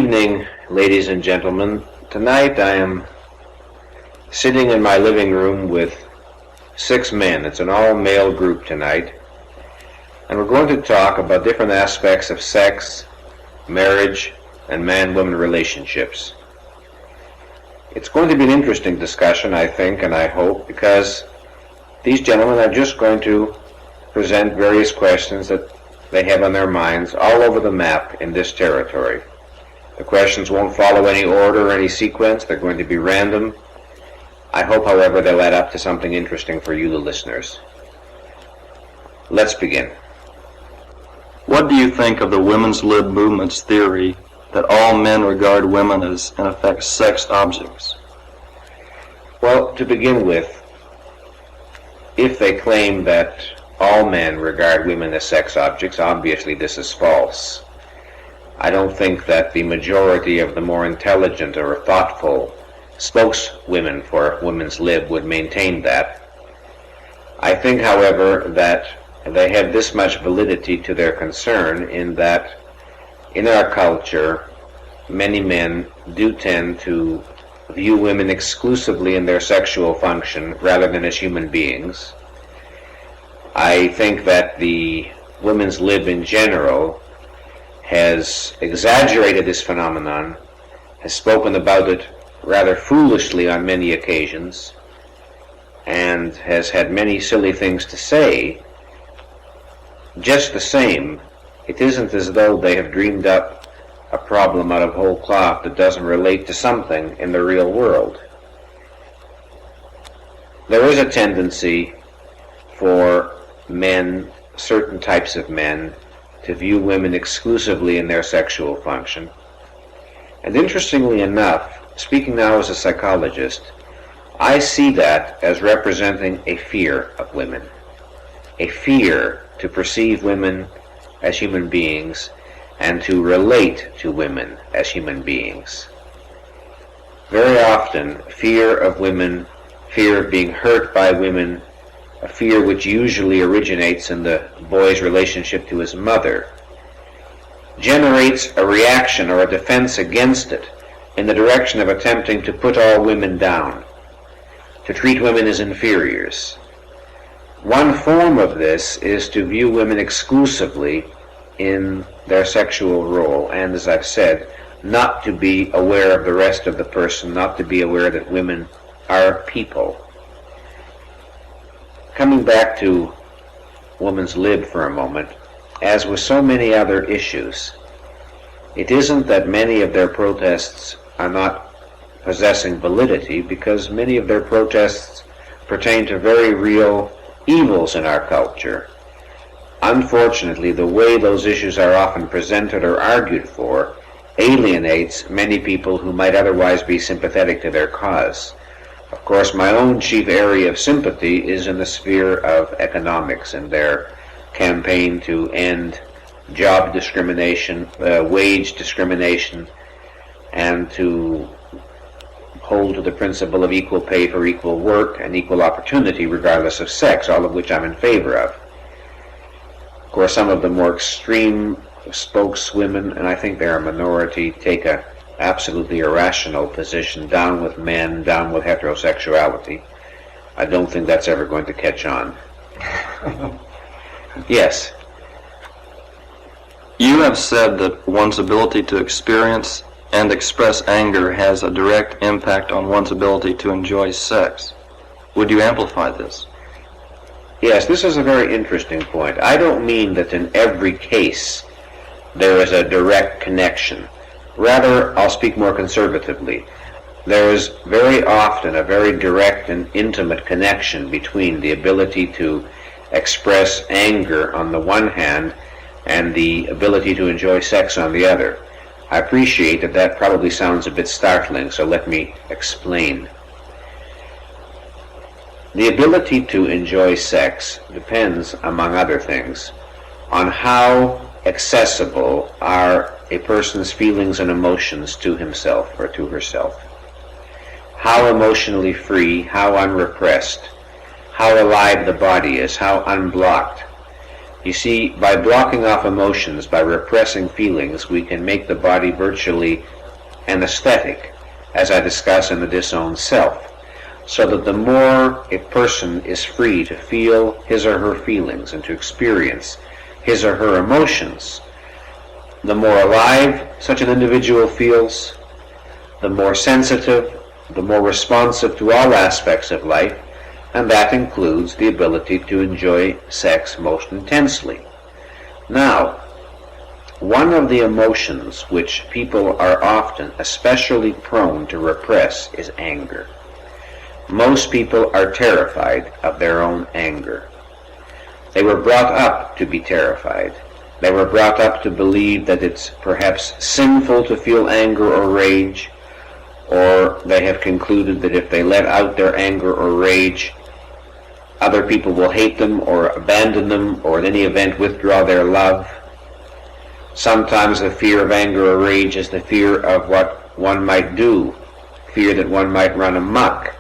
evening, ladies and gentlemen. Tonight I am sitting in my living room with 6 men. It's an all-male group tonight. And we're going to talk about different aspects of sex, marriage, and man-woman relationships. It's going to be an interesting discussion, I think, and I hope, because these gentlemen are just going to present various questions that they have on their minds all over the map in this territory. The questions won't follow any order or any sequence. They're going to be random. I hope, however, they'll add up to something interesting for you, the listeners. Let's begin. What do you think of the women's lib movement's theory that all men regard women as, in effect, sex objects? Well, to begin with, if they claim that all men regard women as sex objects, obviously this is false. I don't think that the majority of the more intelligent or thoughtful spokeswomen for women's lib would maintain that. I think, however, that they have this much validity to their concern in that in our culture, many men do tend to view women exclusively in their sexual function rather than as human beings. I think that the women's lib in general has exaggerated this phenomenon, has spoken about it rather foolishly on many occasions, and has had many silly things to say. Just the same, it isn't as though they have dreamed up a problem out of whole cloth that doesn't relate to something in the real world. There is a tendency for men, certain types of men, to view women exclusively in their sexual function. And interestingly enough, speaking now as a psychologist, I see that as representing a fear of women, a fear to perceive women as human beings and to relate to women as human beings. Very often, fear of women, fear of being hurt by women, a fear which usually originates in the boy's relationship to his mother, generates a reaction or a defense against it in the direction of attempting to put all women down, to treat women as inferiors. One form of this is to view women exclusively in their sexual role, and as I've said, not to be aware of the rest of the person, not to be aware that women are people. Coming back to woman's lib for a moment, as with so many other issues, it isn't that many of their protests are not possessing validity, because many of their protests pertain to very real evils in our culture. Unfortunately, the way those issues are often presented or argued for alienates many people who might otherwise be sympathetic to their cause. Of course, my own chief area of sympathy is in the sphere of economics and their campaign to end job discrimination, wage discrimination, and to hold to the principle of equal pay for equal work and equal opportunity regardless of sex, all of which I'm in favor of. Of course, some of the more extreme spokeswomen, and I think they're a minority, take a absolutely irrational position, down with men, down with heterosexuality. I don't think that's ever going to catch on. Yes. You have said that one's ability to experience and express anger has a direct impact on one's ability to enjoy sex. Would you amplify this? Yes, this is a very interesting point. I don't mean that in every case there is a direct connection. Rather, I'll speak more conservatively. There is very often a very direct and intimate connection between the ability to express anger on the one hand and the ability to enjoy sex on the other. I appreciate that that probably sounds a bit startling, so let me explain. The ability to enjoy sex depends, among other things, on how accessible are a person's feelings and emotions to himself or to herself. How emotionally free, how unrepressed, how alive the body is, how unblocked. You see, by blocking off emotions, by repressing feelings, we can make the body virtually and aesthetic, as I discuss in the disowned self, so that the more a person is free to feel his or her feelings and to experience his or her emotions, the more alive such an individual feels, the more sensitive, the more responsive to all aspects of life, and that includes the ability to enjoy sex most intensely. Now, one of the emotions which people are often especially prone to repress is anger. Most people are terrified of their own anger. They were brought up to be terrified. They were brought up to believe that it's perhaps sinful to feel anger or rage, or they have concluded that if they let out their anger or rage, other people will hate them or abandon them or in any event withdraw their love. Sometimes the fear of anger or rage is the fear of what one might do, fear that one might run amok.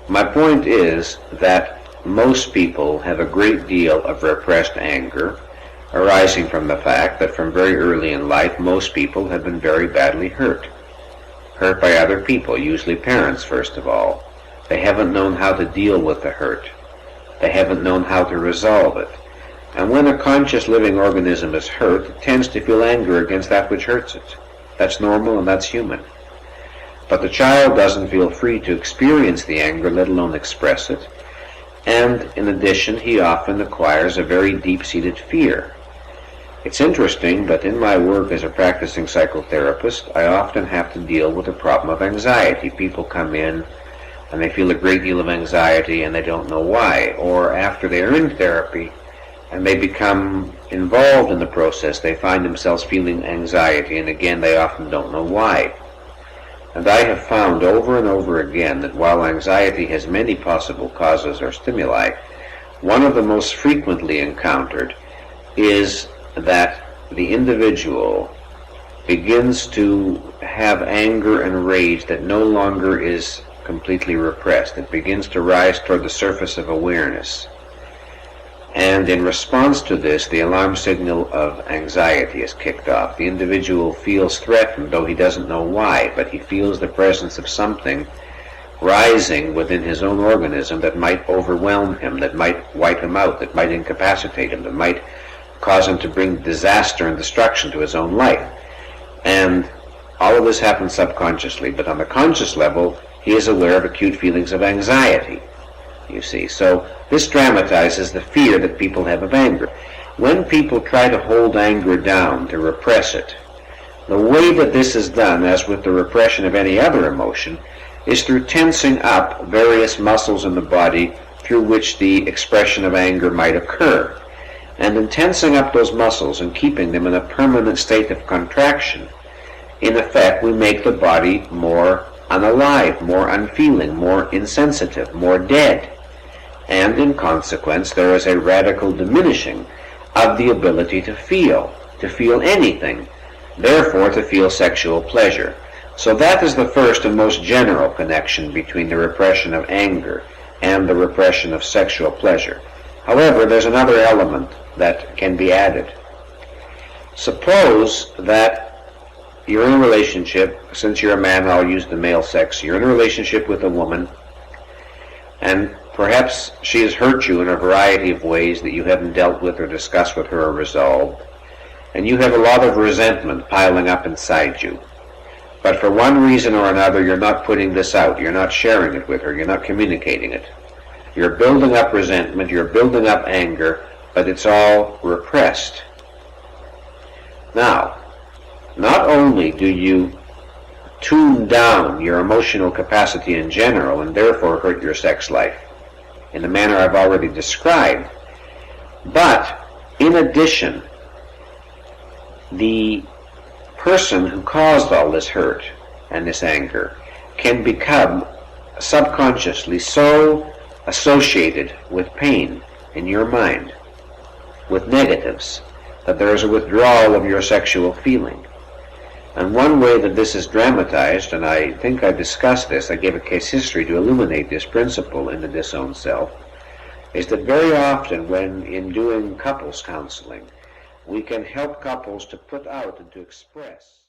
My point is that most people have a great deal of repressed anger arising from the fact that from very early in life most people have been very badly hurt by other people, usually parents first of all. They haven't known how to deal with the hurt. They haven't known how to resolve it. And when a conscious living organism is hurt, it tends to feel anger against that which hurts it. That's normal and that's human. But the child doesn't feel free to experience the anger, let alone express it. And in addition, he often acquires a very deep-seated fear. It's interesting, but in my work as a practicing psychotherapist, I often have to deal with the problem of anxiety. People come in and they feel a great deal of anxiety and they don't know why. Or after they are in therapy and they become involved in the process, they find themselves feeling anxiety, and again, they often don't know why. And I have found over and over again that while anxiety has many possible causes or stimuli, one of the most frequently encountered is that the individual begins to have anger and rage that no longer is completely repressed. It begins to rise toward the surface of awareness. And in response to this, the alarm signal of anxiety is kicked off. The individual feels threatened, though he doesn't know why, but he feels the presence of something rising within his own organism that might overwhelm him, that might wipe him out, that might incapacitate him, that might cause him to bring disaster and destruction to his own life. And all of this happens subconsciously, but on the conscious level, he is aware of acute feelings of anxiety, you see. So this dramatizes the fear that people have of anger. When people try to hold anger down, to repress it, the way that this is done, as with the repression of any other emotion, is through tensing up various muscles in the body through which the expression of anger might occur. And in tensing up those muscles and keeping them in a permanent state of contraction, in effect, we make the body more unalive, more unfeeling, more insensitive, more dead. And in consequence, there is a radical diminishing of the ability to feel anything, therefore to feel sexual pleasure. So that is the first and most general connection between the repression of anger and the repression of sexual pleasure. However, there's another element that can be added. Suppose that you're in a relationship, since you're a man, I'll use the male sex, you're in a relationship with a woman, and perhaps she has hurt you in a variety of ways that you haven't dealt with or discussed with her or resolved, and you have a lot of resentment piling up inside you. But for one reason or another, you're not putting this out, you're not sharing it with her, you're not communicating it. You're building up resentment, you're building up anger, but it's all repressed. Now, not only do you tune down your emotional capacity in general and therefore hurt your sex life in the manner I've already described, but in addition, the person who caused all this hurt and this anger can become subconsciously so associated with pain in your mind, with negatives, that there is a withdrawal of your sexual feeling. And one way that this is dramatized, and I think I discussed this, I gave a case history to illuminate this principle in the disowned self, is that very often when in doing couples counseling, we can help couples to put out and to express